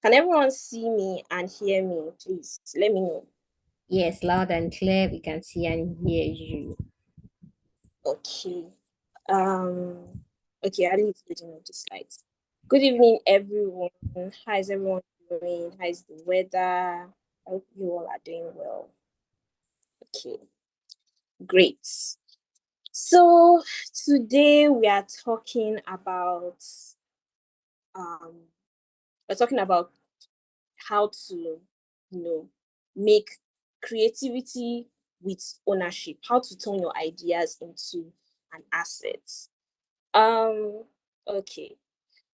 Can everyone see me and hear me? Please let me know. Yes, loud and clear. We can see and hear you. Okay. Um. Okay, I need to do the slides. Good evening, everyone. How is everyone doing? How is the weather? I hope you all are doing well. Okay, great. So today we are talking about um we're talking about how to, make creativity with ownership, how to turn your ideas into an asset. Um, okay.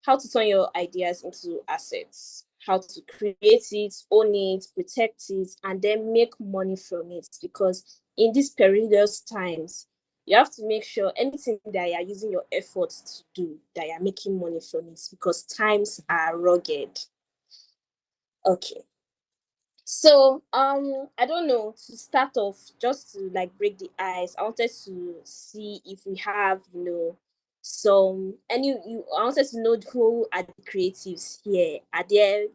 How to turn your ideas into assets, how to create it, own it, protect it, and then make money from it. Because in these perilous times, you have to make sure anything that you're using your efforts to do, that you're making money from it, because times are rugged. Okay. So, I don't know, to start off, just to like break the ice, I wanted to see if we have, some any you I wanted to know who are the creatives here. Are there,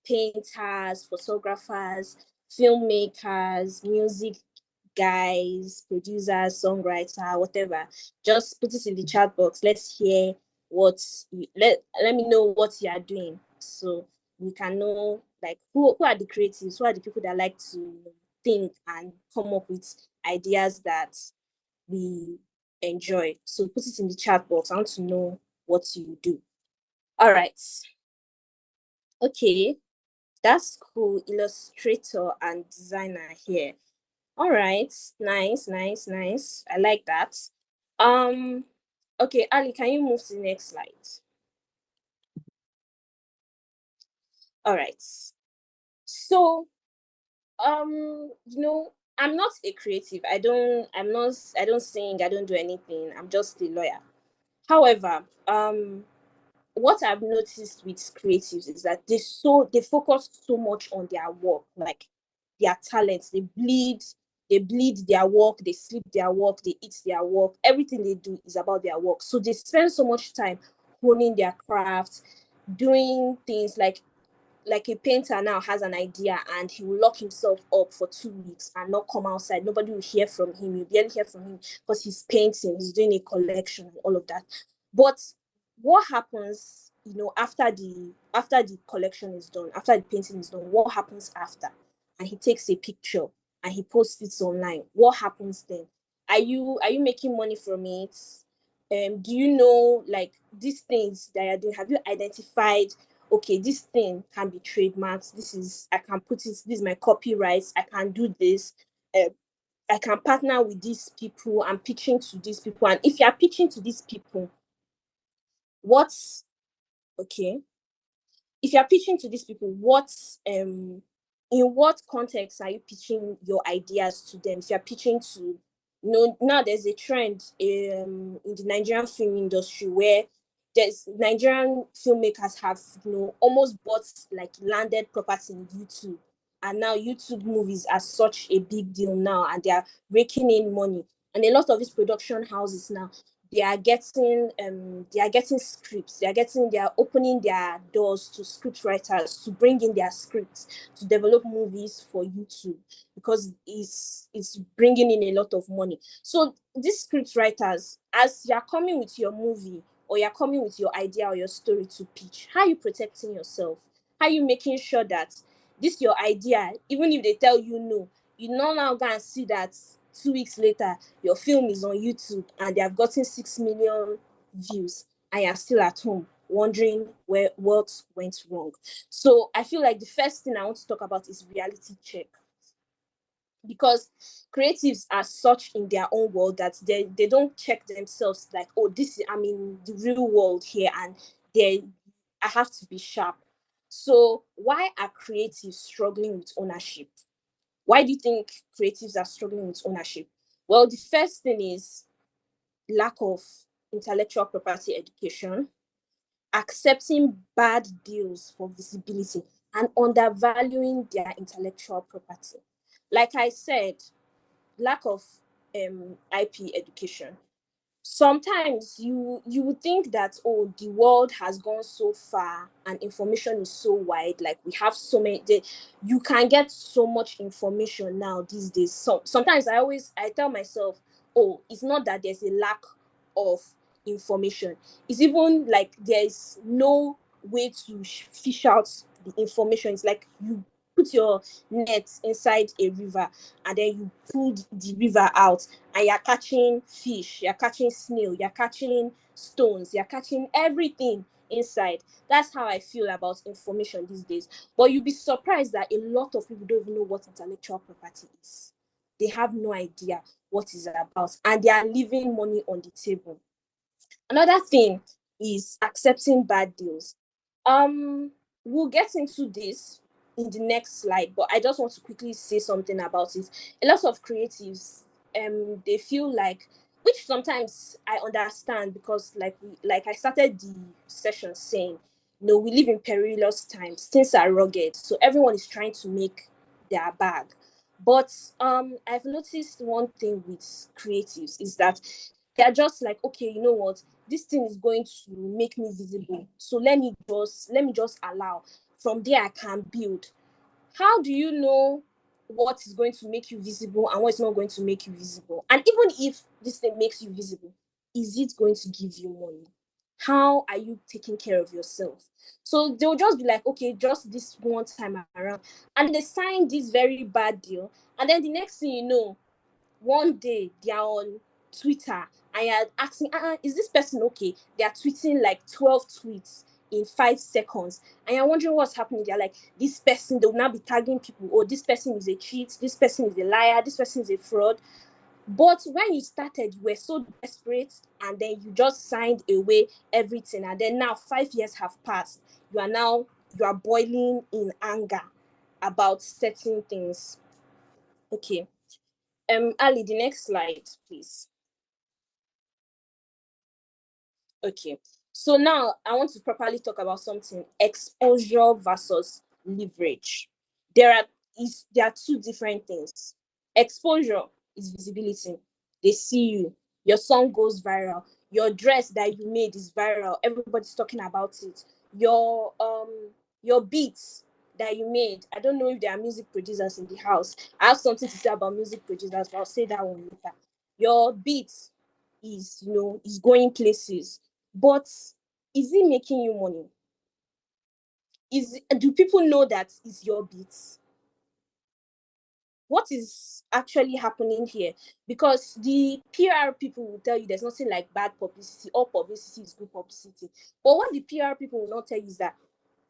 painters, photographers, filmmakers, music guys, producers, songwriter, whatever? Just put it in the chat box. Let's hear let me know what you are doing. So we can know like who are the creatives, who are the people that like to think and come up with ideas that we enjoy. So put it in the chat box. I want to know what you do. All right. Okay. That's cool. Illustrator and designer here. All right. Nice, nice, nice. I like that. Um, okay, Ali, can you move to the next slide? All right. So I'm not a creative. I don't sing, I don't do anything. I'm just a lawyer. However, what I've noticed with creatives is that they focus so much on their work, like their talents. They bleed their work, they sleep their work, they eat their work. Everything they do is about their work. So they spend so much time honing their craft, doing things like a painter now has an idea and he will lock himself up for 2 weeks and not come outside. Nobody will hear from him. You barely hear from him because he's painting, he's doing a collection and all of that. But what happens, after the collection is done, after the painting is done, what happens after? And he takes a picture and he posts it online. What happens then? Are you making money from it? Do you know like these things that you're doing? Have you identified, okay, this thing can be trademarked. I can put it, this is my copyright. I can do this. Uh, I can partner with these people. I'm pitching to these people. And if you're pitching to these people, what's okay? If you're pitching to these people, in what context are you pitching your ideas to them? If you're pitching to, now there's a trend in the Nigerian film industry where there's Nigerian filmmakers have, almost bought like landed property in YouTube. And now YouTube movies are such a big deal now, and they are raking in money. And a lot of these production houses now, they are getting scripts, they are opening their doors to script writers to bring in their scripts to develop movies for YouTube, because it's bringing in a lot of money. So these script writers, as you're coming with your movie or you're coming with your idea or your story to pitch, how are you protecting yourself? How are you making sure that this your idea, even if they tell you no, you know now go and see that 2 weeks later your film is on YouTube and they have gotten 6 million views, and you're still at home wondering where what went wrong. So I feel like the first thing I want to talk about is reality check, because creatives are such in their own world that they don't check themselves like, oh, this is, I'm in the real world here, and they I have to be sharp. So why are creatives struggling with ownership? Why do you think creatives are struggling with ownership? Well, the first thing is lack of intellectual property education, accepting bad deals for visibility, and undervaluing their intellectual property. Like I said, lack of IP education. sometimes you would think that, oh, the world has gone so far and information is so wide, like we have so many you can get so much information now these days. So sometimes I tell myself, oh, it's not that there's a lack of information, it's even like there's no way to fish out the information. It's like you put your net inside a river and then you pull the river out, and you're catching fish, you're catching snail, you're catching stones, you're catching everything inside. That's how I feel about information these days. But you'll be surprised that a lot of people don't even know what intellectual property is. They have no idea what it's about, and they are leaving money on the table. Another thing is accepting bad deals. Um, we'll get into this in the next slide, but I just want to quickly say something about it. A lot of creatives, they feel like, which sometimes I understand, because like I started the session saying, we live in perilous times. Things are rugged, so everyone is trying to make their bag. But I've noticed one thing with creatives is that they're just like, okay, you know what, this thing is going to make me visible, so let me just allow, from there I can build. How do you know what is going to make you visible and what is not going to make you visible? And even if this thing makes you visible, is it going to give you money? How are you taking care of yourself? So they'll just be like, okay, just this one time around, and they sign this very bad deal, and then the next thing you know, one day they are on Twitter and you're asking, is this person okay? They are tweeting like 12 tweets in 5 seconds, and you're wondering what's happening. They're like, this person, they'll now be tagging people, oh, this person is a cheat, this person is a liar, this person is a fraud. But when you started, you were so desperate, and then you just signed away everything, and then now 5 years have passed. You are boiling in anger about certain things. Okay. Ali, the next slide, please. Okay. So now I want to properly talk about something: exposure versus leverage. There are two different things. Exposure is visibility. They see you. Your song goes viral. Your dress that you made is viral. Everybody's talking about it. Your beats that you made. I don't know if there are music producers in the house. I have something to say about music producers, but I'll say that one later. Your beats is going places, but is it making you money? Do people know that is your beats? What is actually happening here? Because the PR people will tell you there's nothing like bad publicity. All publicity is good publicity. But what the PR people will not tell you is that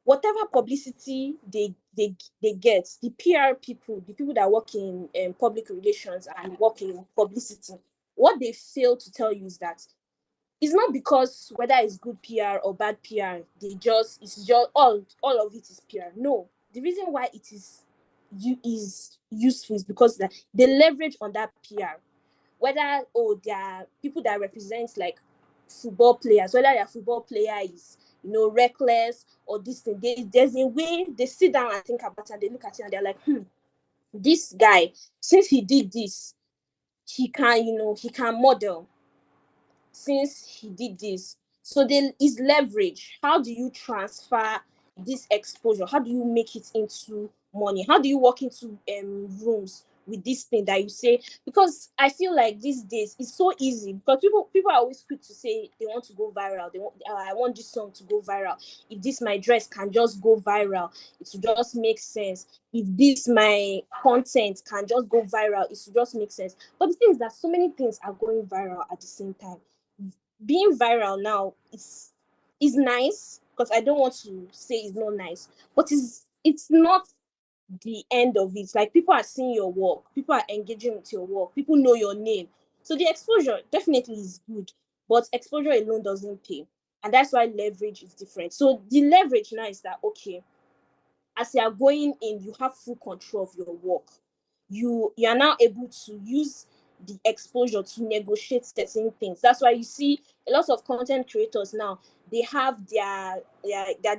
whatever publicity they get, the PR people, the people that work in public relations and work in publicity, what they fail to tell you is that it's not because whether it's good PR or bad PR, it's just all of it is PR. No, the reason why it is useful is because that they leverage on that PR. Whether, oh, there are people that represent like football players, whether their football player is reckless or this thing, there's a way they sit down and think about it, and they look at it and they're like, this guy, since he did this, he can model, since he did this. So there is leverage. How do you transfer this exposure? How do you make it into money? How do you walk into rooms with this thing that you say? Because I feel like these days it's so easy, because people are always quick to say they want to go viral. I want this song to go viral. If this my dress can just go viral, it will just make sense. If this my content can just go viral, it will just make sense. But the thing is that so many things are going viral at the same time. Being viral now is nice, because I don't want to say it's not nice, but it's not the end of it. Like, people are seeing your work, people are engaging with your work, people know your name. So the exposure definitely is good, but exposure alone doesn't pay. And that's why leverage is different. So the leverage now is that, okay, as you are going in, you have full control of your work. You are now able to use the exposure to negotiate certain things. That's why you see a lot of content creators now, they have their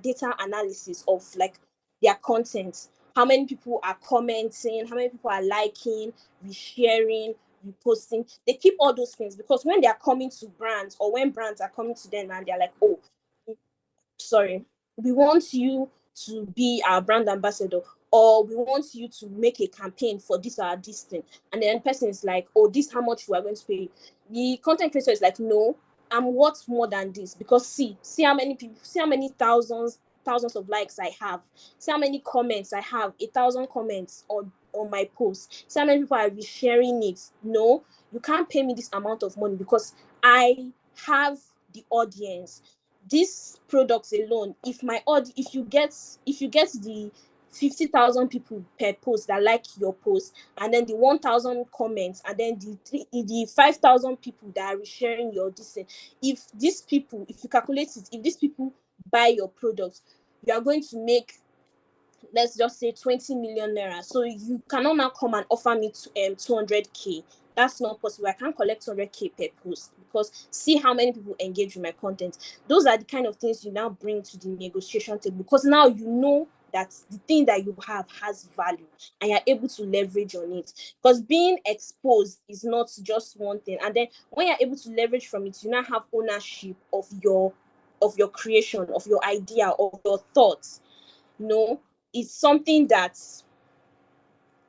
data analysis of like their content. How many people are commenting, how many people are liking, resharing, you posting. They keep all those things because when they are coming to brands or when brands are coming to them and they're like, oh, sorry, we want you to be our brand ambassador, or we want you to make a campaign for this or this thing, and then the person is like, oh, this how much we are going to pay. The content creator is like, no, I'm worth more than this, because see how many people, see how many thousands of likes I have, see how many comments I have, 1,000 comments on my post, see how many people are resharing it. No, you can't pay me this amount of money because I have the audience. These products alone, if you get the 50,000 people per post that like your post, and then the 1,000 comments, and then the 5,000 people that are sharing your this, if these people, if you calculate it, if these people buy your product, you are going to make, let's just say, 20 million naira. So you cannot now come and offer me 200k. That's not possible. I can't collect 200k per post, because see how many people engage with my content. Those are the kind of things you now bring to the negotiation table, because now you know that the thing that you have has value and you're able to leverage on it. Because being exposed is not just one thing, and then when you're able to leverage from it, you now have ownership of your creation, of your idea, of your thoughts. No, it's something that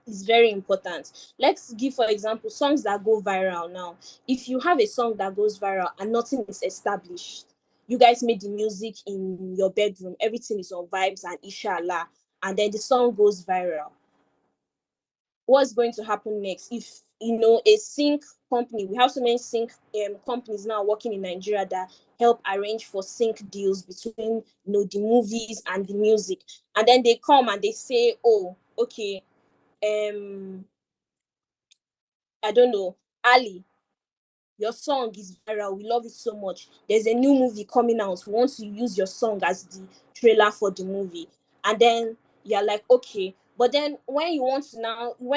is very important. Let's give, for example, songs that go viral now. If you have a song that goes viral and nothing is established, you guys made the music in your bedroom, everything is on vibes and inshallah, and then the song goes viral. What's going to happen next? If a sync company, we have so many sync companies now working in Nigeria that help arrange for sync deals between the movies and the music, and then they come and they say, oh, okay, I don't know, Ali, your song is viral, we love it so much, there's a new movie coming out, we want to use your song as the trailer for the movie. And then you're like, okay, but then when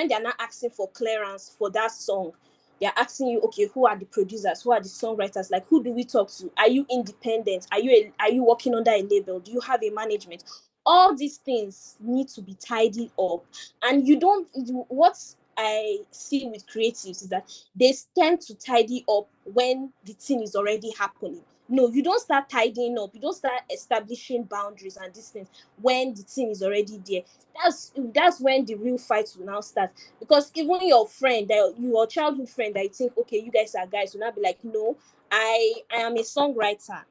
they're not asking for clearance for that song, they're asking you, okay, who are the producers, who are the songwriters, like, who do we talk to? Are you independent? Are you working under a label? Do you have a management? All these things need to be tidied up. And what I see with creatives is that they tend to tidy up when the thing is already happening. No, you don't start tidying up, you don't start establishing boundaries and distance when the thing is already there. That's when the real fight will now start. Because even your friend, your childhood friend, that you think, okay, you guys are guys, will now be like, no, I am a songwriter.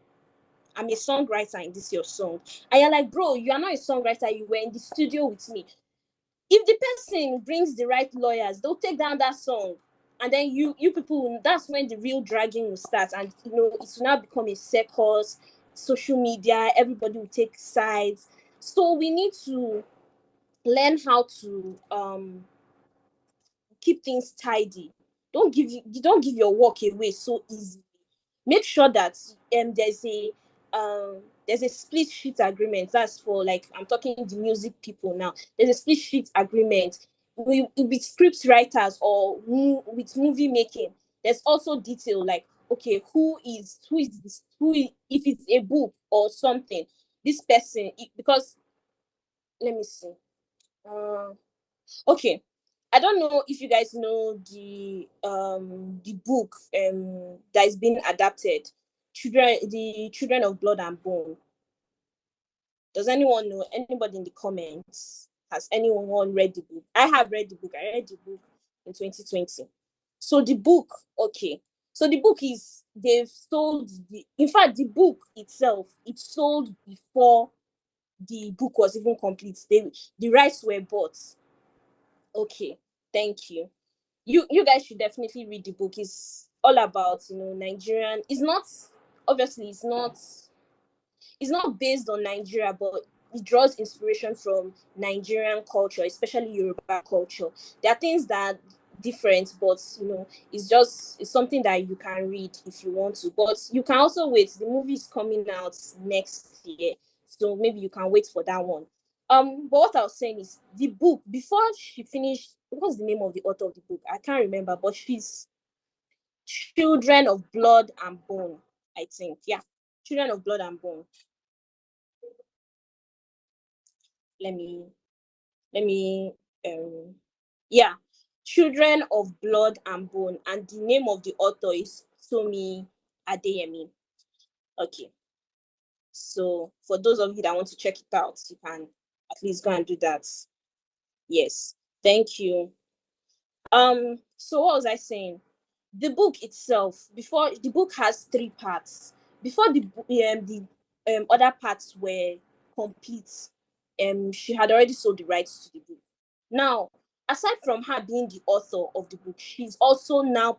I'm a songwriter in this your song. And you're like, bro, you are not a songwriter, you were in the studio with me. If the person brings the right lawyers, they'll take down that song. And then you people, that's when the real dragging will start. And it will now become a circus, social media, everybody will take sides. So we need to learn how to keep things tidy. Don't give your work away so easily. Make sure that there's a split sheet agreement. That's for, like, I'm talking the music people now. There's a split sheet agreement with script writers or with movie making. There's also detail, like, okay, who is this, if it's a book or something, this person, because let me see. Uh, okay, I don't know if you guys know the book that is being adapted, the Children of Blood and Bone. Does anyone know? Anybody in the comments? Has anyone read the book? I have read the book. I read the book in 2020. So the book, okay. So the book is, they've sold in fact, the book itself, it sold before the book was even complete. The rights were bought. Okay, thank you. You guys should definitely read the book. It's all about Nigerian. It's not, obviously, it's not based on Nigeria, but it draws inspiration from Nigerian culture, especially Yoruba culture. There are things that are different, but it's something that you can read if you want to. But you can also wait. The movie is coming out next year, so maybe you can wait for that one. But what I was saying is, the book, before she finished, what's the name of the author of the book? I can't remember, but she's Children of Blood and Bone, I think. Yeah, Children of Blood and Bone. let me let me yeah, Children of Blood and Bone, and the name of the author is Tomi Adeyemi. Okay, so for those of you that want to check it out, you can at least go and do that. Yes, thank you. So what was I saying? The book itself, before the book has three parts. Before the other parts were complete, she had already sold the rights to the book. Now, aside from her being the author of the book, she's also now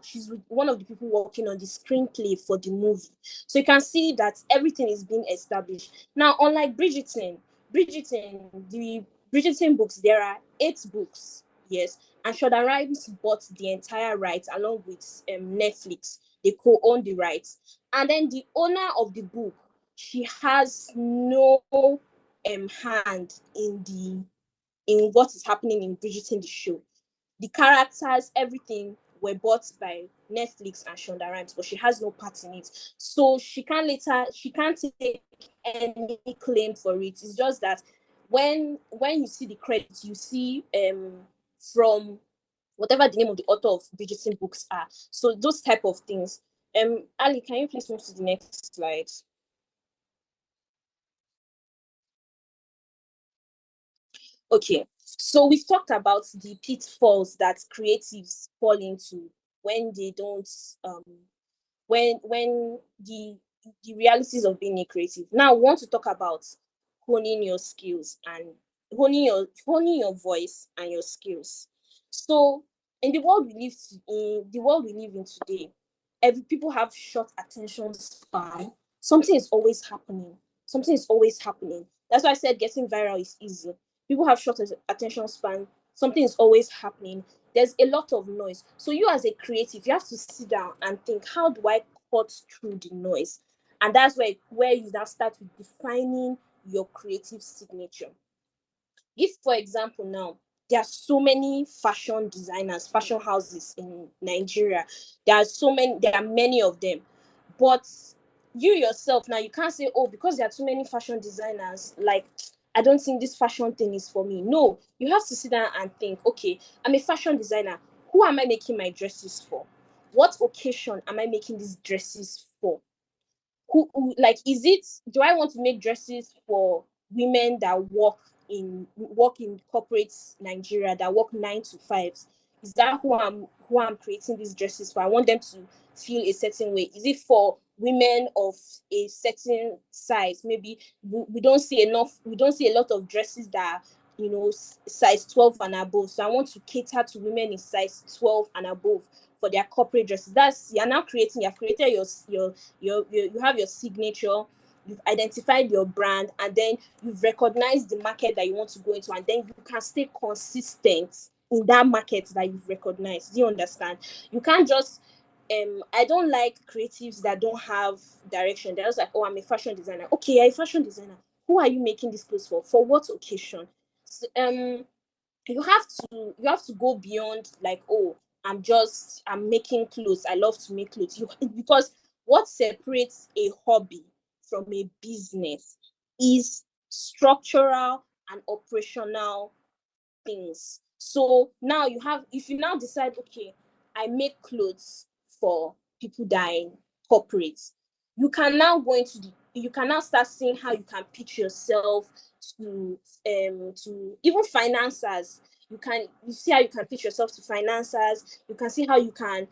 she's one of the people working on the screenplay for the movie. So you can see that everything is being established. Now, unlike the Bridgerton books, there are 8 books. Yes, and Shonda Rhimes bought the entire rights along with Netflix. They co-own the rights, and then the owner of the book, she has no hand in what is happening in Bridgerton the show. The characters, everything were bought by Netflix and Shonda Rhimes, but she has no part in it. So she can't take any claim for it. It's just that when you see the credits, you see from whatever the name of the author of Bridgerton books are. So those type of things. Ali, can you please move to the next slide? Okay, so we've talked about the pitfalls that creatives fall into when they don't when the realities of being a creative. Now we want to talk about honing your skills and honing your voice and your skills. So in the world we live in today, every people have short attention span. Something is always happening. Something is always happening. That's why I said getting viral is easy. People have short attention span. Something is always happening. There's a lot of noise. So you as a creative, you have to sit down and think, how do I cut through the noise? And that's where you now start with defining your creative signature. If, for example, now there are so many fashion designers, fashion houses in Nigeria, there are many of them, but you yourself now, you can't say, oh, because there are too many fashion designers, like, I don't think this fashion thing is for me. No, you have to sit down and think, okay, I'm a fashion designer. Who am I making my dresses for? What occasion am I making these dresses for? Who like, is it, do I want to make dresses for women that work in corporate Nigeria, that work 9 to 5s? Is that who I'm creating these dresses for? I want them to feel a certain way. Is it for women of a certain size? Maybe we don't see a lot of dresses that size 12 and above. So I want to cater to women in size 12 and above for their corporate dresses. That's, you've created you have your signature, you've identified your brand, and then you've recognized the market that you want to go into, and then you can stay consistent in that market that you've recognized. Do you understand? You can't just I don't like creatives that don't have direction. They're just like, oh, I'm a fashion designer. Okay, you're a fashion designer. Who are you making this clothes for? For what occasion? So, you have to go beyond, like, oh, I'm making clothes, I love to make clothes. Because what separates a hobby from a business is structural and operational things. So now if you now decide, okay, I make clothes for people that are in corporate, you can now start seeing how you can pitch yourself to even financiers. You see how you can pitch yourself to financiers. You can see how you can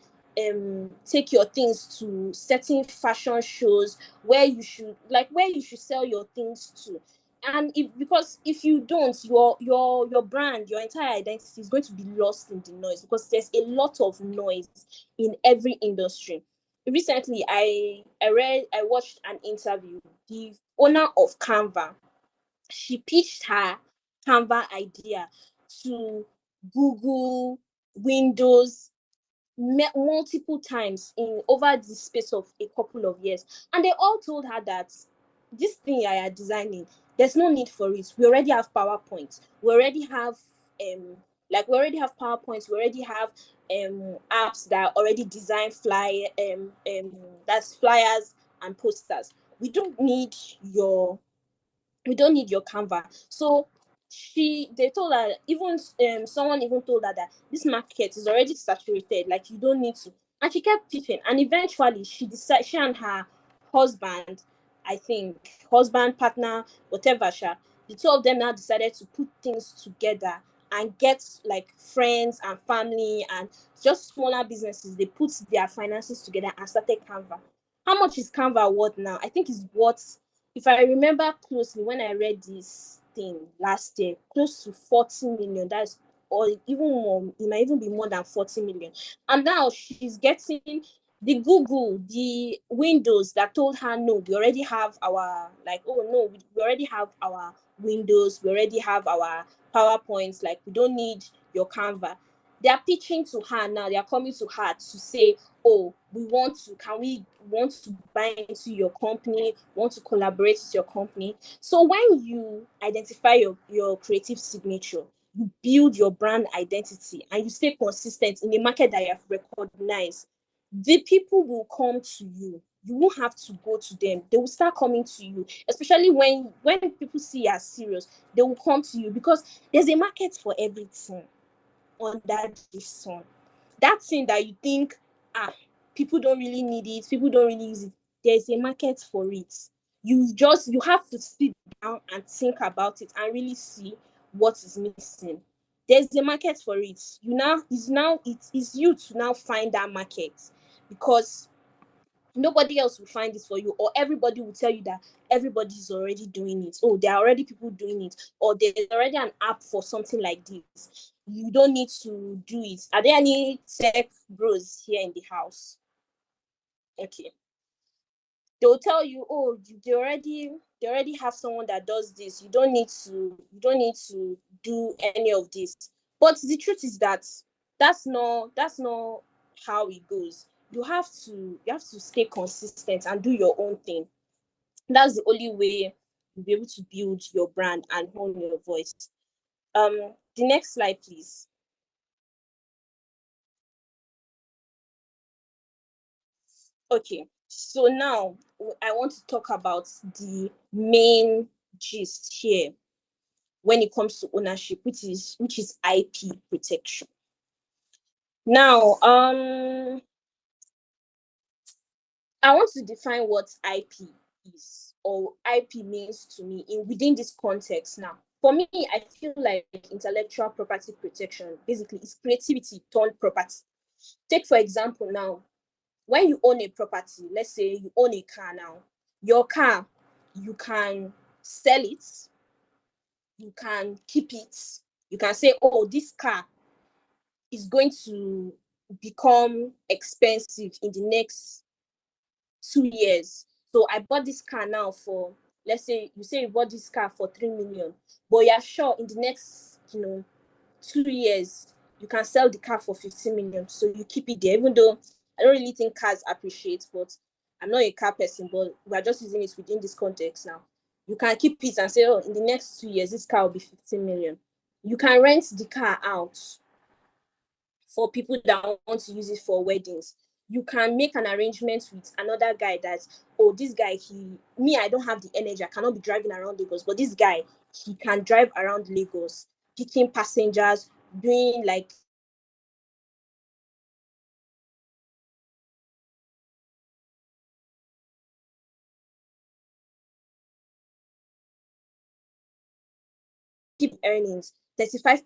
take your things to certain fashion shows where you should sell your things to. And because if you don't, your brand, your entire identity is going to be lost in the noise, because there's a lot of noise in every industry. Recently, I watched an interview. The owner of Canva, she pitched her Canva idea to Google, Windows, multiple times in over the space of a couple of years, and they all told her that this thing I are designing, there's no need for it. We already have PowerPoint. We already have PowerPoint. We already have apps that already design that's flyers and posters. We don't need your Canva. So they told her, even someone even told her that this market is already saturated, like you don't need to. And she kept peeping, and eventually she and her husband, I think husband, partner, whatever, the two of them now decided to put things together and get like friends and family and just smaller businesses. They put their finances together and started Canva. How much is Canva worth now? I think it's worth, if I remember closely, when I read this thing last year, close to 40 million. That's, or even more, it might even be more than 40 million. And now she's getting the Google, the Windows that told her, no, we already have our, like, oh no, we already have our Windows, we already have our PowerPoints, like we don't need your Canva. They are pitching to her now, they are coming to her to say, oh, we want to buy into your company, want to collaborate with your company. So when you identify your creative signature, you build your brand identity and you stay consistent in a market that you have recognized, the people will come to you. You won't have to go to them. They will start coming to you, especially when people see you as serious. They will come to you because there's a market for everything under the sun. That thing that you think, ah, people don't really need it, people don't really use it, there's a market for it. You have to sit down and think about it and really see what is missing. There's a market for it. It is you to now find that market, because nobody else will find this for you, or everybody will tell you that everybody's already doing it. Oh, there are already people doing it, or there's already an app for something like this. You don't need to do it. Are there any tech bros here in the house? Okay. They'll tell you, oh, they already have someone that does this. You don't need to do any of this. But the truth is that that's not how it goes. You have to stay consistent and do your own thing. That's the only way you'll be able to build your brand and hone your voice. The next slide, please. Okay, so now I want to talk about the main gist here when it comes to ownership, which is IP protection. Now, I want to define what IP is, or IP means to me in within this context. Now, for me, I feel like intellectual property protection basically is creativity turned property. Take for example now, when you own a property, let's say you own a car now, your car, you can sell it, you can keep it, you can say, oh, this car is going to become expensive in the next 2 years. So I bought this car now for, let's say you say you bought this car for 3 million, but you're sure in the next 2 years you can sell the car for 15 million. So you keep it there, even though I don't really think cars appreciate, but I'm not a car person, but we're just using it within this context now. You can keep it and say, oh, in the next 2 years, this car will be 15 million. You can rent the car out for people that want to use it for weddings. You can make an arrangement with another guy that, oh, this guy, I don't have the energy, I cannot be driving around Lagos, but this guy, he can drive around Lagos, picking passengers, doing like keep earnings, 35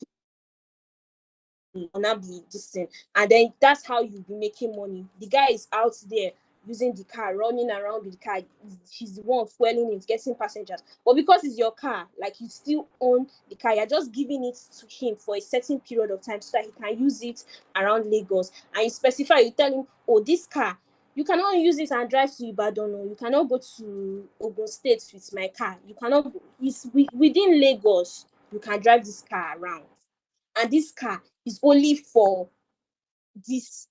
will now be this thing. And then that's how you'll be making money. The guy is out there using the car, running around with the car. He's the one fueling it, getting passengers. But because it's your car, like you still own the car, you're just giving it to him for a certain period of time so that he can use it around Lagos. And you specify, you tell him, oh, this car, you cannot use it and drive to Ibadan, or you cannot go to Ogun State with my car. You cannot go. It's within Lagos. You can drive this car around, and this car is only for this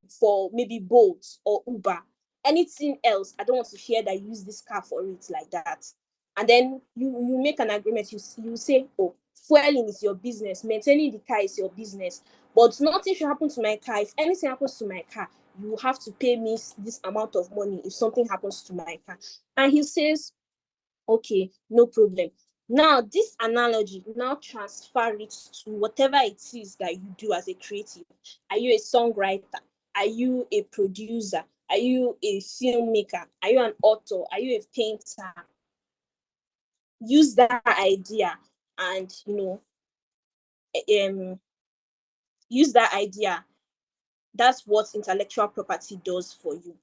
for maybe Bolt or Uber. Anything else, I don't want to hear that you use this car for it like that. And then you make an agreement. You say, oh, fueling is your business, maintaining the car is your business, but nothing should happen to my car. If anything happens to my car, you have to pay me this amount of money if something happens to my car. And he says, okay, no problem. Now, this analogy, now transfer it to whatever it is that you do as a creative. Are you a songwriter? Are you a producer? Are you a filmmaker? Are you an author? Are you a painter? Use that idea and, use that idea. That's what intellectual property does for you.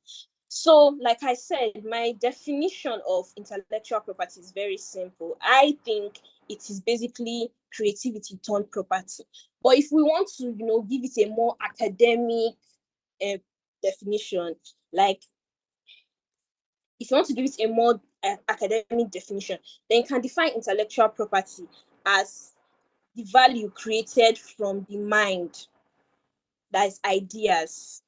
So, like I said, my definition of intellectual property is very simple. I think it is basically creativity turned property. But if we want to, give it a more academic definition, like if you want to give it a more academic definition, then you can define intellectual property as the value created from the mind, that is ideas,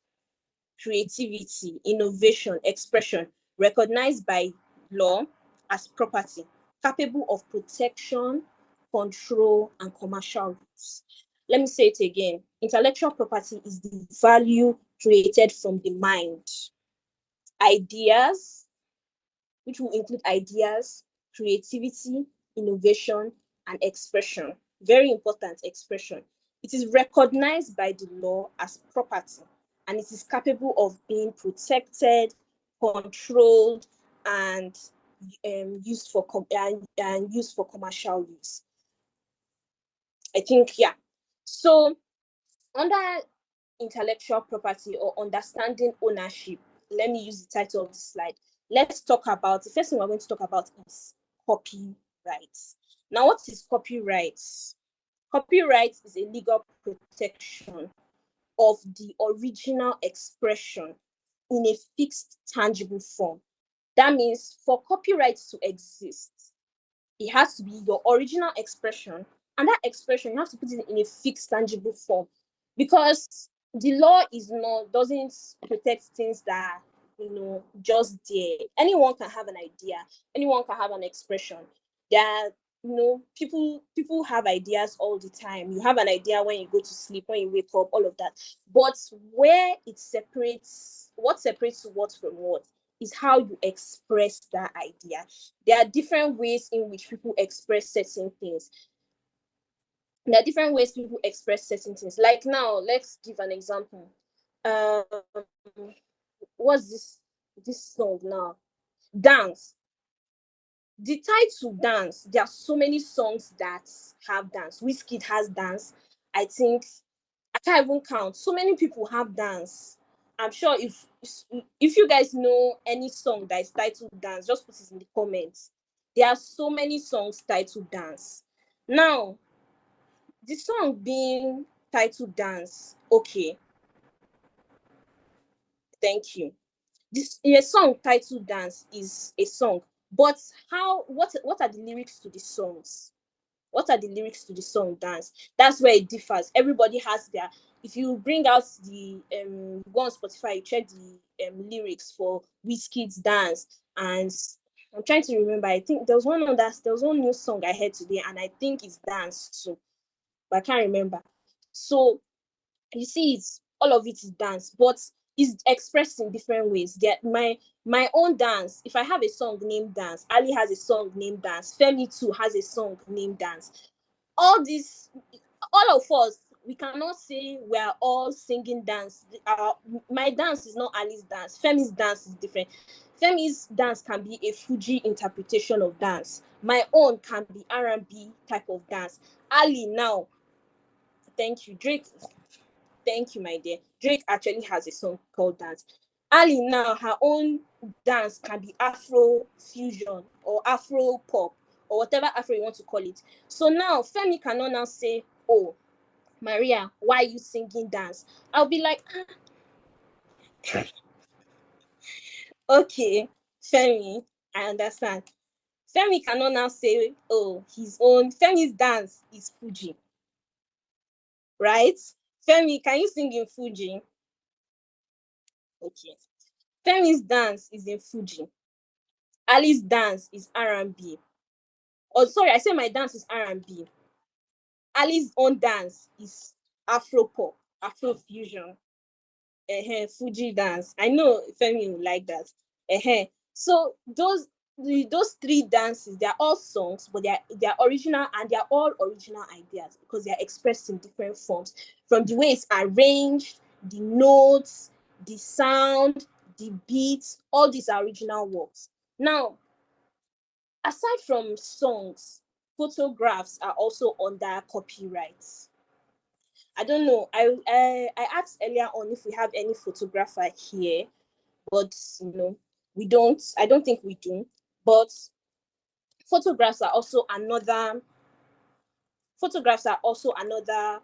creativity, innovation, expression, recognized by law as property, capable of protection, control, and commercial use. Let me say it again. Intellectual property is the value created from the mind. Ideas, which will include ideas, creativity, innovation, and expression. Very important, expression. It is recognized by the law as property, and it is capable of being protected, controlled, and used for commercial use. I think, yeah. So under intellectual property or understanding ownership, let me use the title of the slide. Let's talk about, the first thing we're going to talk about is copyright. Now, what is copyright? Copyright is a legal protection of the original expression in a fixed, tangible form. That means for copyright to exist, it has to be your original expression, and that expression you have to put it in a fixed tangible form, because the law doesn't protect things that just there. Anyone can have an idea, anyone can have an expression. There people have ideas all the time. You have an idea when you go to sleep, when you wake up, all of that. But where it separates, what separates what from what, is how you express that idea. There are different ways in which people express certain things. There are different ways people express certain things. Like now, let's give an example. Um, what's this song now? Dance. The title dance. There are so many songs that have dance. Wizkid has dance. I think I can't even count. So many people have dance. I'm sure if you guys know any song that is titled dance, just put it in the comments. There are so many songs titled dance. Now, the song being titled dance, okay, thank you. This a song titled dance is a song, but what are the lyrics to the songs? What are the lyrics to the song dance? That's where it differs. Everybody has their, if you bring out the go on Spotify, you check the lyrics for Wizkid's dance, and I'm trying to remember. I think there was one new song I heard today, and I think it's dance too, but I can't remember. So you see, it's all of it is dance, but it's expressed in different ways. That my own dance, if I have a song named dance, Ali has a song named dance, Femi too has a song named dance. All this, all of us, we cannot say we are all singing dance. My dance is not Ali's dance. Femi's dance is different. Femi's dance can be a Fuji interpretation of dance. My own can be R&B type of dance. Ali now, thank you. Drake, thank you, my dear. Drake actually has a song called Dance. Ali now, her own dance can be Afro fusion or Afro pop or whatever Afro you want to call it. So now Femi cannot now say, "Oh, Maria, why are you singing dance?" I'll be like, okay, Femi, I understand. Femi cannot now say, "Oh, his own Femi's dance is Fuji," right? Femi, can you sing in Fuji? Okay. Femi's dance is in Fuji. Ali's dance is R&B. Oh, sorry, I said my dance is R&B. Ali's own dance is Afro pop, Afro fusion, Fuji dance. I know Femi will like that. So those three dances, they're all songs, but they're original, and they're all original ideas because they're expressed in different forms. From the way it's arranged, the notes, the sound, the beats, all these are original works. Now, aside from songs, photographs are also under copyright. I don't know. I asked earlier on if we have any photographer here, but we don't. I don't think we do. But photographs are also another. Photographs are also another.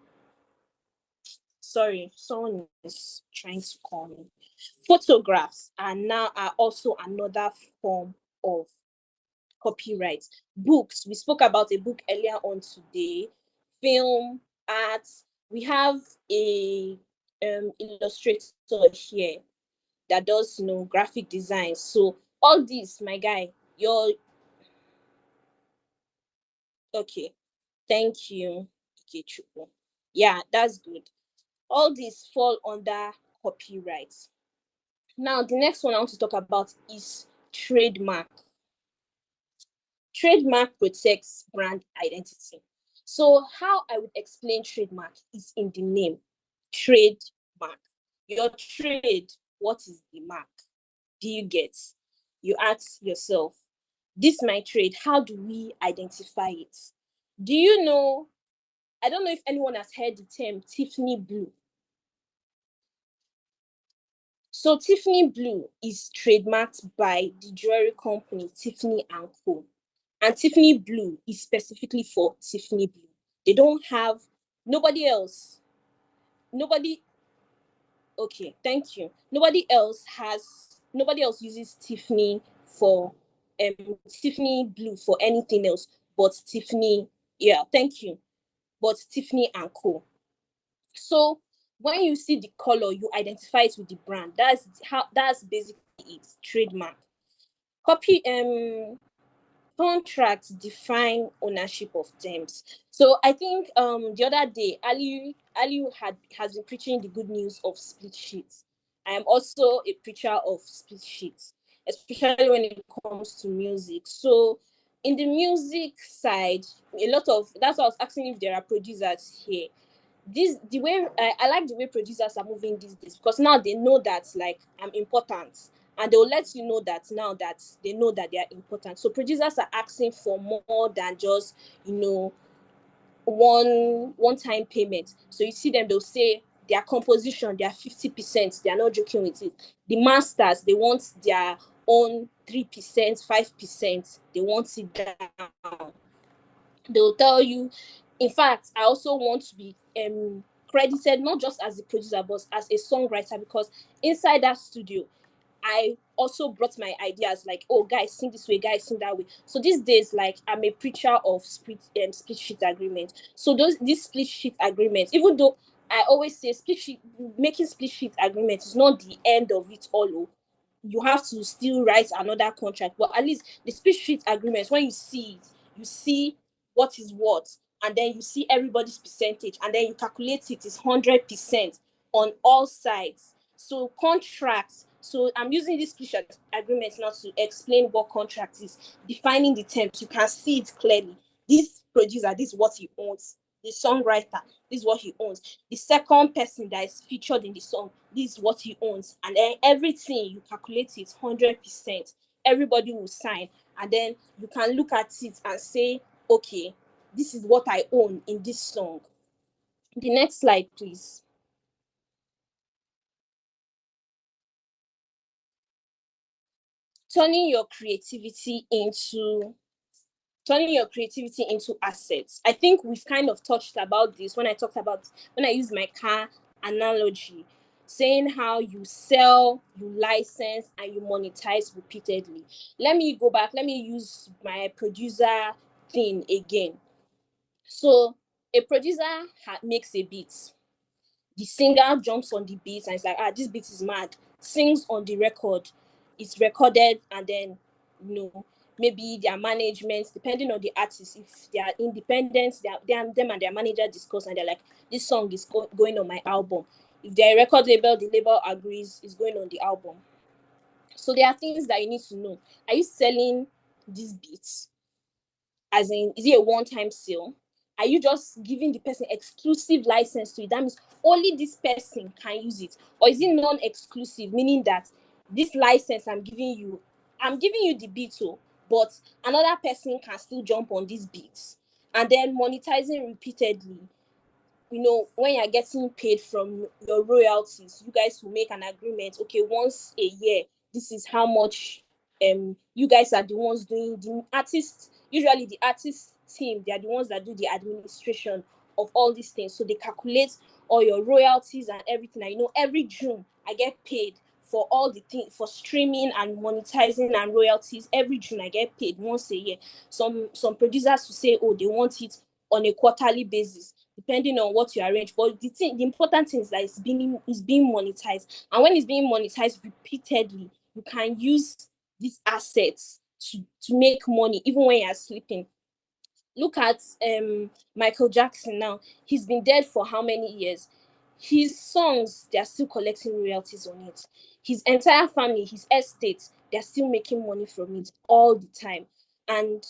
Sorry, someone is trying to call me. Photographs are also another form of copyright. Books. We spoke about a book earlier on today. Film, art. We have a illustrator here that does graphic design. So all this, my guy, you're okay. Thank you, Ikechukwu. Yeah, that's good. All these fall under copyright. Now, the next one I want to talk about is trademark. Trademark protects brand identity. So how I would explain trademark is in the name. Trademark. Your trade, what is the mark? Do you get? You ask yourself, this my trade, how do we identify it? Do you know, I don't know if anyone has heard the term Tiffany Blue. So Tiffany Blue is trademarked by the jewelry company Tiffany and Co. And Tiffany Blue is specifically for Tiffany Blue. They don't have nobody okay, thank you. Nobody else uses Tiffany Blue for anything else but Tiffany. Yeah, thank you. But Tiffany and Co. So when you see the color, you identify it with the brand. That's basically it. Trademark. Copy Contracts define ownership of terms. So I think the other day Ali has been preaching the good news of split sheets. I am also a preacher of split sheets, especially when it comes to music. So in the music side, a lot of that's why I was asking if there are producers here. The way I like the way producers are moving these days, because now they know that like I'm important, and they'll let you know that now that they know that they are important. So producers are asking for more than just one time payment. So you see them, they'll say their composition, their 50%, they are not joking with it. The masters, they want their own 3%, 5%, they want it down. They'll tell you, in fact, I also want to be credited not just as a producer but as a songwriter, because inside that studio I also brought my ideas, like, oh guys sing this way, guys sing that way. So these days, like, I'm a preacher of split sheet agreement. So these split sheet agreements, even though I always say making split sheet agreement is not the end of it all. You have to still write another contract, but at least the split sheet agreements, when you see it, you see what is what, and then you see everybody's percentage, and then you calculate it's 100% on all sides. So contracts, so I'm using this split sheet agreement now to explain what contract is, defining the terms. You can see it clearly. This producer, this is what he owns. The songwriter, this is what he owns. The second person that is featured in the song, this is what he owns. And then everything, you calculate it 100%. Everybody will sign. And then you can look at it and say, okay, this is what I own in this song. The next slide, please. Turning your creativity into assets. I think we've kind of touched about this when I use my car analogy, saying how you sell, you license, and you monetize repeatedly. Let me go back. Let me use my producer thing again. So a producer makes a beat. The singer jumps on the beat and it's like, this beat is mad. Sings on the record. It's recorded, and then maybe their management, depending on the artist, if they are independent, them and their manager discuss, and they're like, this song is going on my album. If they're a record label, the label agrees it's going on the album. So there are things that you need to know. Are you selling these beats? As in, is it a one-time sale? Are you just giving the person exclusive license to it? That means only this person can use it. Or is it non-exclusive, meaning that this license I'm giving you the beat, but another person can still jump on these beats? And then monetizing repeatedly, when you're getting paid from your royalties, you guys will make an agreement. Okay, once a year, this is how much. You guys are the ones doing the artists. Usually, the artist team, they are the ones that do the administration of all these things. So they calculate all your royalties and everything. I know every June I get paid for all the things, for streaming and monetizing and royalties. Every June I get paid once a year. Some producers will say, oh, they want it on a quarterly basis, depending on what you arrange. But the important thing is that it's being monetized. And when it's being monetized repeatedly, you can use these assets to make money even when you're sleeping. Look at Michael Jackson now. He's been dead for how many years? His songs, they're still collecting royalties on it. His entire family, his estate, they're still making money from it all the time. And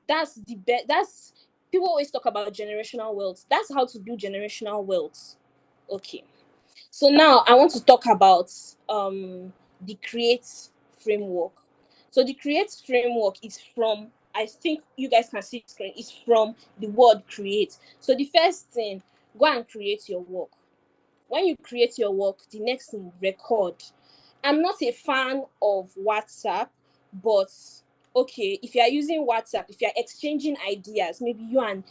that's the best. That's People always talk about generational wealth. That's how to build generational wealth. Okay. So now I want to talk about the create framework. So the create framework is from, I think you guys can see the screen, is from the word create. So the first thing, go and create your work. When you create your work, the next thing, record. I'm not a fan of WhatsApp, but okay, if you are using WhatsApp, if you are exchanging ideas, maybe you and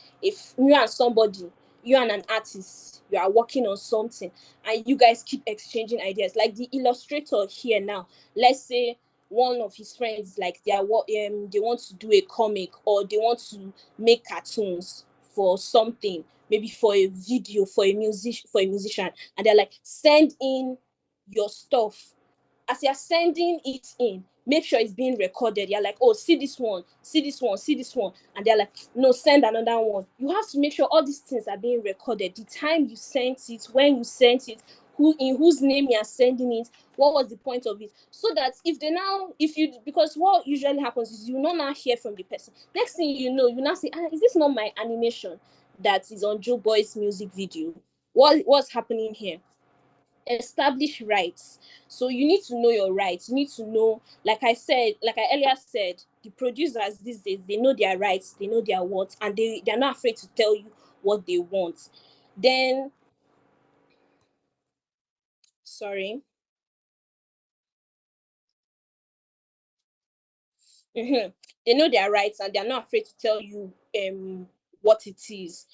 somebody, you and an artist, you are working on something, and you guys keep exchanging ideas. Like the illustrator here now, let's say one of his friends, like they want to do a comic, or they want to make cartoons for something, maybe for a video, for a musician, and they're like, send in your stuff. As you're sending it in, make sure it's being recorded. You're like, oh, see this one, see this one, see this one. And they're like, no, send another one. You have to make sure all these things are being recorded. The time you sent it, when you sent it, in whose name you are sending it, what was the point of it. So that because what usually happens is you not now hear from the person. Next thing you now say, is this not my animation that is on Joe Boy's music video? What's happening here? Establish rights. So you need to know your rights. You need to know, like I earlier said, the producers these days, they know their rights, they know their worth, and they're not afraid to tell you what they want. Then, sorry. Mhm. They know their rights, and they're not afraid to tell you what it is.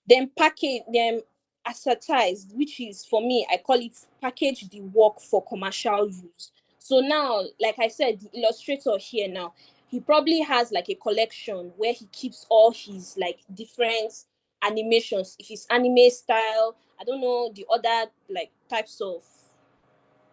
Then package them, assertize, which is, for me, I call it package the work for commercial use. So now, like I said, the illustrator here now, he probably has like a collection where he keeps all his like different animations. If it's anime style, I don't know the other like types of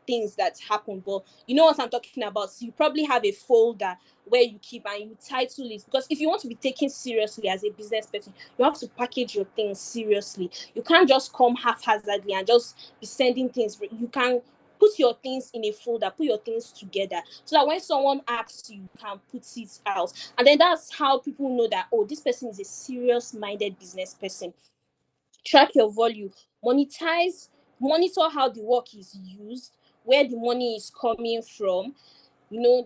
things that happen, but you know what I'm talking about. So you probably have a folder where you keep, and you title it, because if you want to be taken seriously as a business person, you have to package your things seriously. You can't just come haphazardly and just be sending things. You can put your things in a folder, put your things together, so that when someone asks you, you can put it out. And then that's how people know that, oh, this person is a serious minded business person. Track your volume, monetize, monitor how the work is used, where the money is coming from.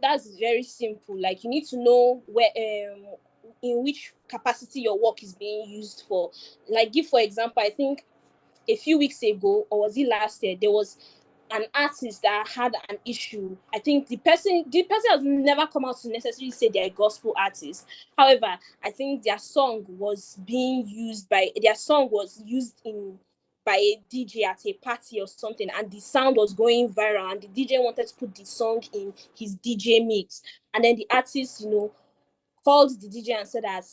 That's very simple. Like, you need to know where in which capacity your work is being used for. Like, give for example, I think a few weeks ago, or was it last year, there was an artist that had an issue. I think the person has never come out to necessarily say they're a gospel artist. However, I think their song was used in by a DJ at a party or something, and the sound was going viral, and the DJ wanted to put the song in his DJ mix. And then the artist, called the DJ and said that,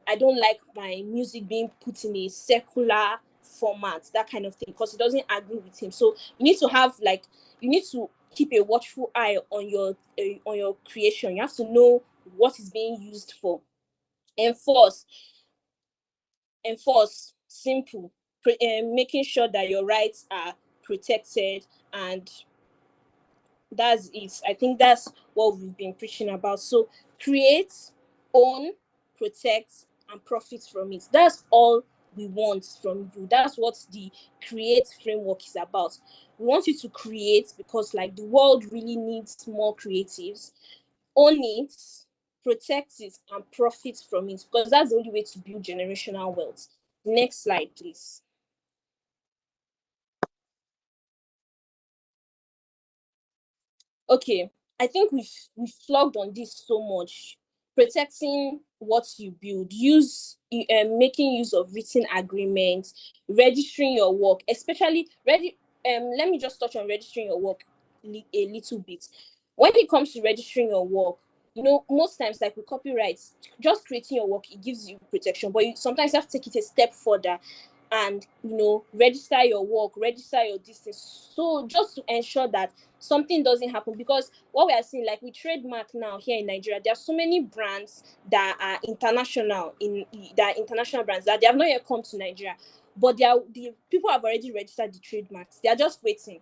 I don't like my music being put in a secular format, that kind of thing, because it doesn't agree with him. So you need to keep a watchful eye on your creation. You have to know what is being used for. Enforce, simple, making sure that your rights are protected, and That's it. I think that's what we've been preaching about. So create, own, protect, and profit from it. That's all we want from you. That's what the create framework is about. We want you to create because like the world really needs more creatives. Own it, protect it, and profit from it because that's the only way to build generational wealth. Next slide, please. Okay, I think we've flogged on this so much. Protecting what you build, making use of written agreements, registering your work, especially ready. Let me just touch on registering your work a little bit. When it comes to registering your work, most times, like with copyrights, just creating your work, it gives you protection, but you sometimes have to take it a step further and register your work, register your distance, so just to ensure that something doesn't happen. Because what we are seeing, like with trademark now here in Nigeria, there are so many brands that are international brands that they have not yet come to Nigeria, but the people have already registered the trademarks. They are just waiting.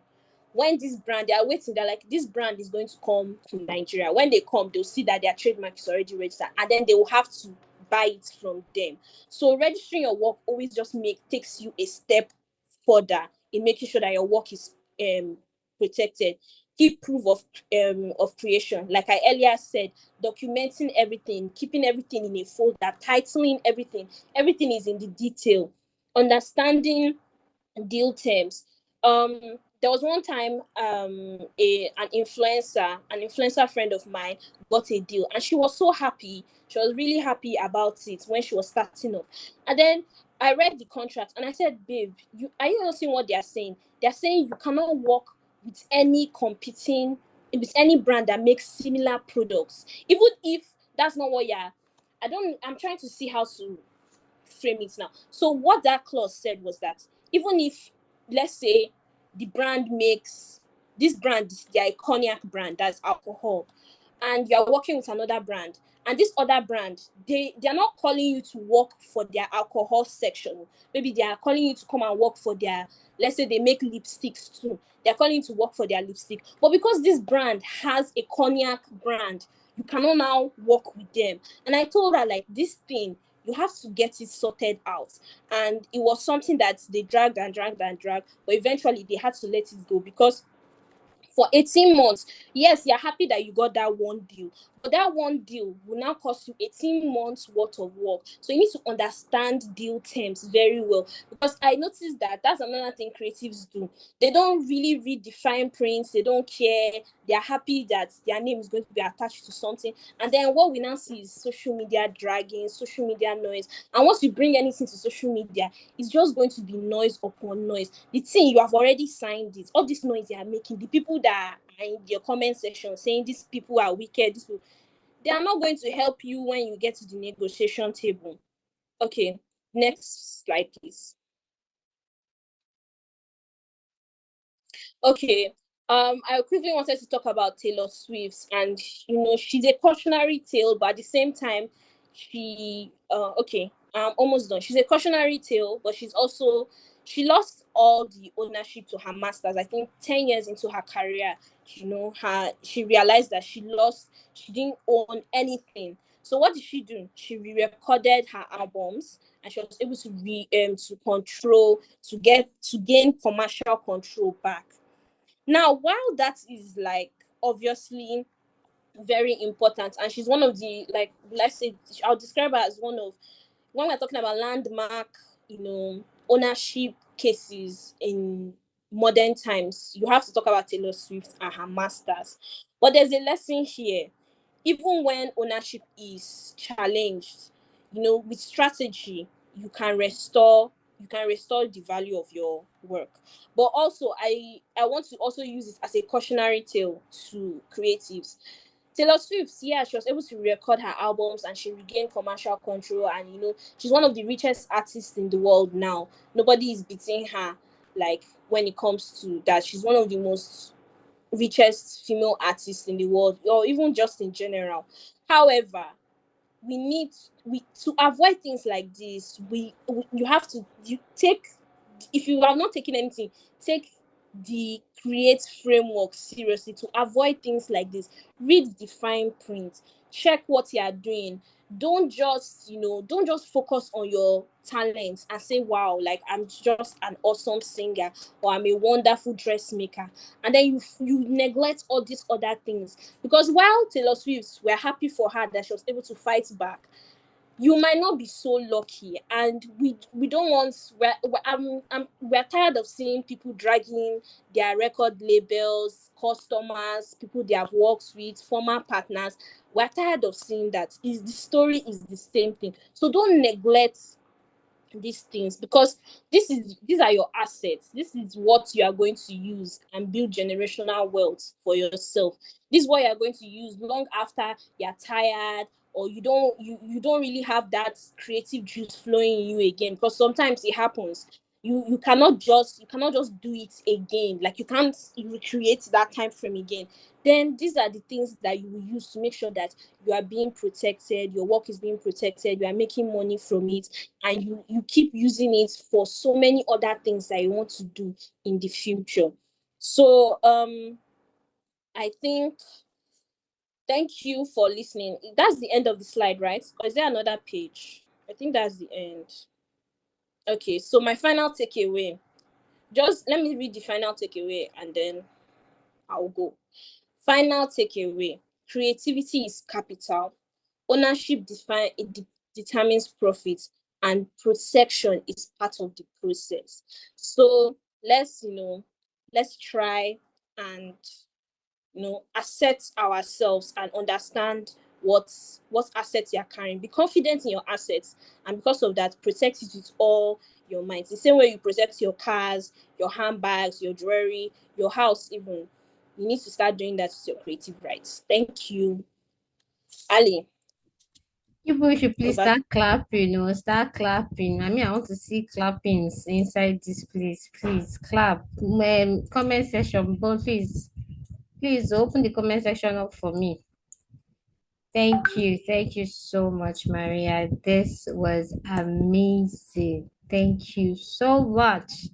When this brand, they are waiting, they're like, this brand is going to come to Nigeria. When they come, they'll see that their trademark is already registered, and then they will have to buy it from them. So registering your work always just takes you a step further in making sure that your work is protected. Give proof of creation. Like I earlier said, documenting everything, keeping everything in a folder, titling everything. Everything is in the detail. Understanding deal terms. There was one time an influencer friend of mine got a deal, and she was so happy. She was really happy about it when she was starting up. And then I read the contract and I said, babe, are you not seeing what they are saying? They're saying you cannot work with any brand that makes similar products, even if that's not what you're. I'm trying to see how to frame it now. So what that clause said was that even if, let's say, the brand makes this brand, their cognac brand, that's alcohol, and you're working with another brand, and this other brand, they're not calling you to work for their alcohol section. Maybe they are calling you to come and work for their, let's say they make lipsticks too. They're calling you to work for their lipstick. But because this brand has a cognac brand, you cannot now work with them. And I told her, like, this thing, you have to get it sorted out. And it was something that they dragged and dragged and dragged, but eventually they had to let it go because for 18 months, yes, you're happy that you got that one deal, but that one deal will now cost you 18 months worth of work. So you need to understand deal terms very well, because I noticed that that's another thing creatives do. They don't really read the fine prints. They don't care. They're happy that their name is going to be attached to something. And then what we now see is social media dragging, social media noise. And once you bring anything to social media, it's just going to be noise upon noise. The thing, you have already signed it. All this noise they are making, the people that are in your comment section saying these people are wicked, they are not going to help you when you get to the negotiation table. Okay, next slide, please. Okay. I quickly wanted to talk about Taylor Swift, and she's a cautionary tale, but at the same time, okay, I'm almost done. She's a cautionary tale, but she lost all the ownership to her masters. I think 10 years into her career, she realized that she didn't own anything. So what did she do? She re-recorded her albums, and she was able to gain commercial control back. Now, while that is like obviously very important, and she's one of the, like, let's say, I'll describe her as one of, when we're talking about landmark, ownership cases in modern times, you have to talk about Taylor Swift and her masters. But there's a lesson here. Even when ownership is challenged, with strategy, you can restore the value of your work. But also, I want to also use it as a cautionary tale to creatives. Taylor Swift, yeah, she was able to record her albums and she regained commercial control, and she's one of the richest artists in the world now. Nobody is beating her, like, when it comes to that. She's one of the most richest female artists in the world, or even just in general. However, we to avoid things like this, you have to, you take, if you have not taken anything, take the create framework seriously to avoid things like this. Read the fine print, check what you are doing. Don't just focus on your talents and say, wow, like I'm just an awesome singer or I'm a wonderful dressmaker, and then you neglect all these other things. Because while Taylor Swift, we're happy for her that she was able to fight back, you might not be so lucky, and we don't want we're tired of seeing people dragging their record labels, customers, people they have worked with, former partners. We're tired of seeing that. Is the story is the same thing, so don't neglect these things, because these are your assets. This is what you are going to use and build generational wealth for yourself. This is what you are going to use long after you're tired, or you don't really have that creative juice flowing in you again, because sometimes it happens. You cannot just do it again. Like, you can't recreate that time frame again. Then these are the things that you will use to make sure that you are being protected, your work is being protected, you are making money from it, and you keep using it for so many other things that you want to do in the future. So I think, thank you for listening. That's the end of the slide, right? Or is there another page? I think that's the end. Okay, so my final takeaway, just let me read the final takeaway and then I'll go. Final takeaway: creativity is capital, ownership determines profit, and protection is part of the process. So let's try and assert ourselves and understand what assets you're carrying. Be confident in your assets, and because of that, protect it with all your might. The same way you protect your cars, your handbags, your jewelry, your house, even. You need to start doing that with your creative rights. Thank you, Ali. You boys should please Over. start clapping, start clapping. I mean, I want to see clappings inside this place. Please clap. Comment section, but please open the comment section up for me. Thank you so much, Maria. This was amazing. Thank you so much.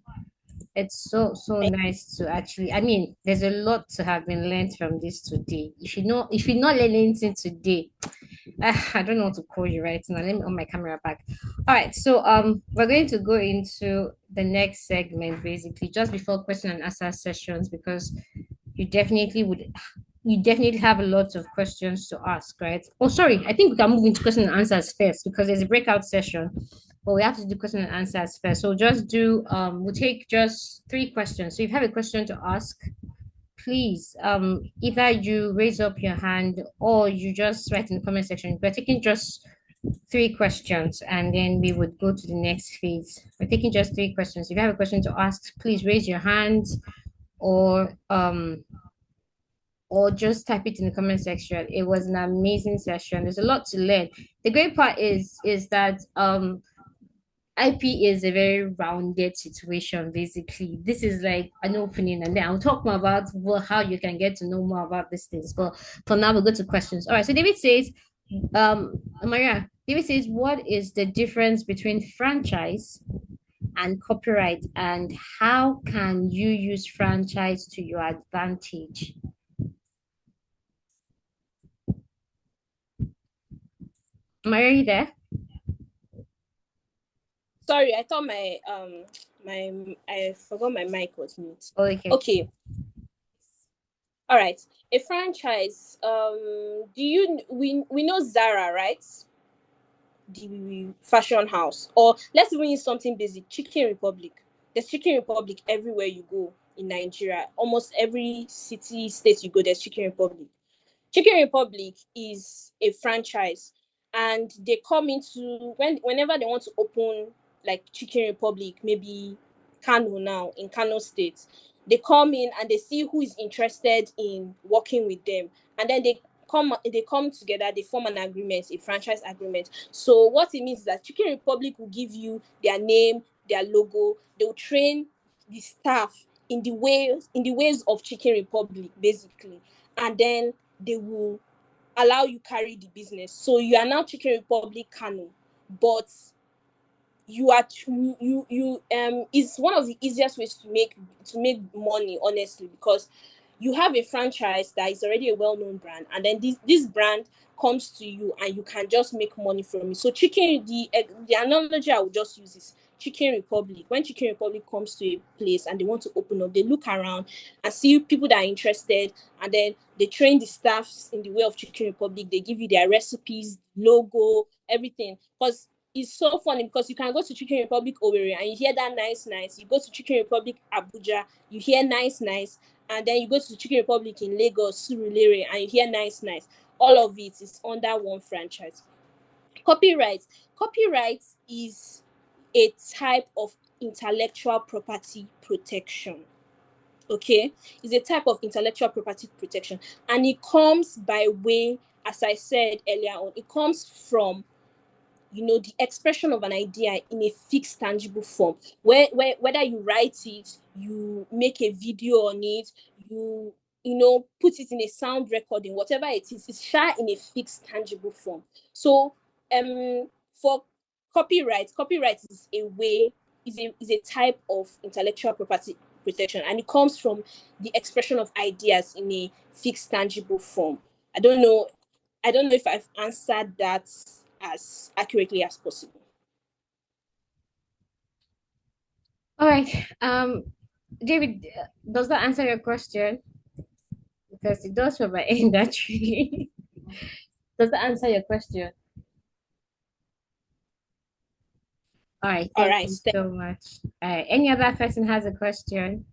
It's so nice to actually. I mean, there's a lot to have been learned from this today. If you not learn anything today, I don't know what to call you right now. Let me on my camera back. All right, so we're going to go into the next segment basically just before question and answer sessions, because you definitely would you definitely have a lot of questions to ask, right? Oh, sorry, I think we can move into question and answers first because there's a breakout session, but we have to do question and answers first. So just do we'll take just 3 questions. So if you have a question to ask, please either you raise up your hand or you just write in the comment section. We're taking just 3 questions and then we would go to the next phase. We're taking just 3 questions. If you have a question to ask, please raise your hand or just type it in the comment section. It was an amazing session. There's a lot to learn. The great part is that IP is a very rounded situation, basically. This is like an opening, and then I'll talk more about how you can get to know more about these things. But for now, we'll go to questions. All right. So David says, Maria, David says, what is the difference between franchise and copyright, and how can you use franchise to your advantage? Maria, are you there? Sorry, I thought I forgot my mic was mute. Oh, okay. Okay. All right. A franchise. Do you we know Zara, right? The fashion house. Or let's even use something basic. Chicken Republic. There's Chicken Republic everywhere you go in Nigeria. Almost every city, state you go, there's Chicken Republic. Chicken Republic is a franchise, and they come into whenever they want to open like Chicken Republic, maybe Kano now in Kano State. They come in and they see who is interested in working with them, and then they come together, they form an agreement, a franchise agreement. So what it means is that Chicken Republic will give you their name, their logo. They'll train the staff in the ways of Chicken Republic, basically, and then they will allow you carry the business. So you are now Chicken Republic Kano, but you are you it's one of the easiest ways to make money, honestly, because you have a franchise that is already a well-known brand, and then this brand comes to you and you can just make money from it. So chicken the analogy I would just use is Chicken Republic. When Chicken Republic comes to a place and they want to open up, they look around and see people that are interested, and then they train the staffs in the way of Chicken Republic. They give you their recipes, logo, everything. Because it's so funny, because you can go to Chicken Republic Owerri and you hear that nice. You go to Chicken Republic Abuja, you hear nice. And then you go to Chicken Republic in Lagos, Surulere, and you hear nice. All of it is under one franchise. Copyright. Copyright is a type of intellectual property protection. Okay, it's a type of intellectual property protection, and it comes by way, as I said earlier on, it comes from the expression of an idea in a fixed tangible form, where whether you write it, you make a video on it, put it in a sound recording, whatever it is, it's shared in a fixed tangible form. So for copyright is a type of intellectual property protection, and it comes from the expression of ideas in a fixed tangible form. I don't know if I've answered that as accurately as possible. All right. David, does that answer your question? Because it does from my end, actually. Does that answer your question? All right. All Thank right. you so much. All right. Any other person has a question?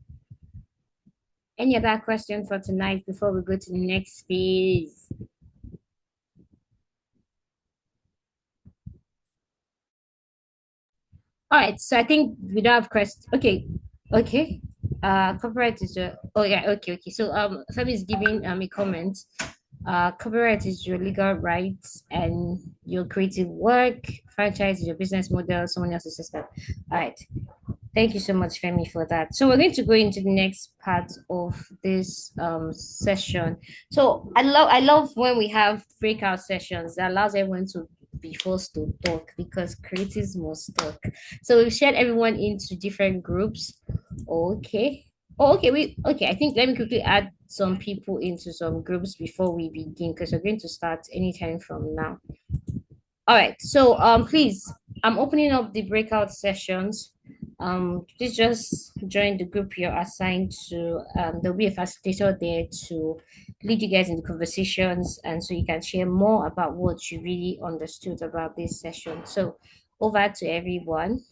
Any other question for tonight before we go to the next phase? All right. So I think we don't have questions. Okay. Okay. Copyright is your. Oh yeah. Okay. So Femi is giving a comment. Copyright is your legal rights and your creative work. Franchise is your business model, someone else's system. All right. Thank you so much, Femi, for that. So we're going to go into the next part of this session. So I love when we have breakout sessions that allows everyone to be forced to talk, because creatives must talk. So we've shared everyone into different groups. Okay. Oh, okay. Okay. I think let me quickly add some people into some groups before we begin, because we're going to start anytime from now. All right. So please, I'm opening up the breakout sessions. Please just join the group you're assigned to. There'll be a facilitator there to lead you guys in the conversations, and so you can share more about what you really understood about this session. So over to everyone.